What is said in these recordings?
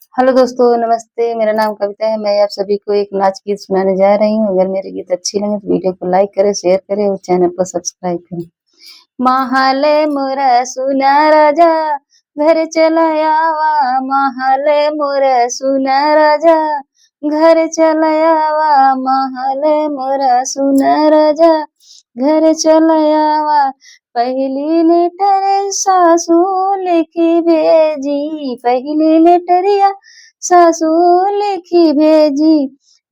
Hello दोस्तों, नमस्ते। मेरा नाम कविता है। मैं आप सभी को एक नाच गीत सुनाने जा रही हूँ। अगर मेरे गीत अच्छी लगे तो वीडियो को लाइक करें, शेयर करें और चैनल को सब्सक्राइब करें। महाले मोरा सुना राजा, घर चला आवा। महाले मोरा सुना राजा, घर चला आवा। महाले मोरा सुना राजा, घर चला आवा। पहली लेटर सासू लिखी भेजी, पहली लेटरिया सासू लिखी भेजी।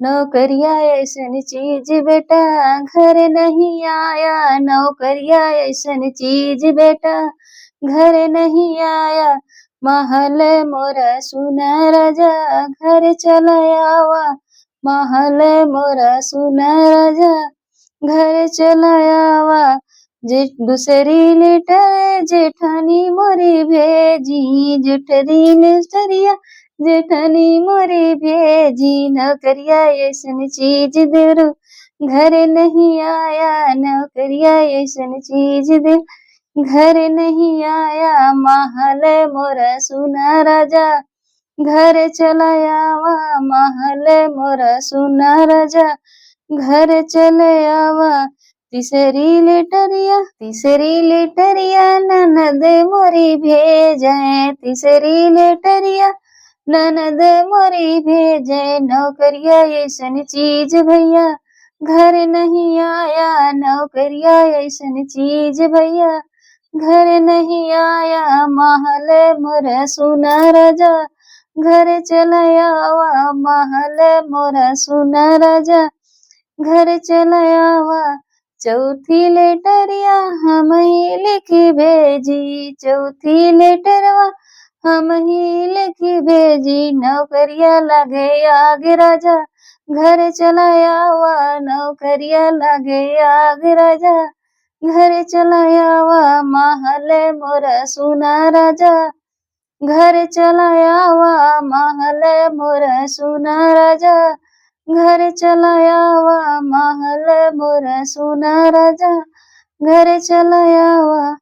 नौकरिया ऐसन चीज बेटा घर नहीं आया, नौकरिया ऐसन चीज बेटा घर नहीं आया। महल मोरा सुना राजा, घर चला आवा। महल मोरा सुना राजा, घर चला आवा। दूसरी लेटर जेठानी मोरी भेजी, जेठरी लेटरिया जेठानी मोरी भेजी। नौकरिया ऐसन चीज देरो घर नहीं आया, नौकरिया ऐसन चीज दे घर नहीं आया। महल मोरा सुना राजा, घर चला आवा। महल मोरा सुना राजा, घर चले आवा। तीसरी लेटरिया ननद मोरी भेजे, तीसरी लेटरिया ननद मोरी भेजे। नौकरिया ऐसन चीज भैया घर नहीं आया, नौकरिया ऐसन चीज भैया घर नहीं आया। महल मोरा सुना राजा, घर चला आवा। महल मोरा सुना राजा, घर चला आवा। चौथी लेटरिया हम ही लिखी भेजी, चौथी लेटरवा हम ही लिखी भेजी। नौकरिया लगे आगे राजा, घर चला आवा। नौकरिया लगे आगे राजा, घर चला आवा। महल मोरा सुना राजा, घर चला आवा। महल मोरा सुना राजा, घर चला आवा। महल मोरा सुना राजा, घर चला आवा।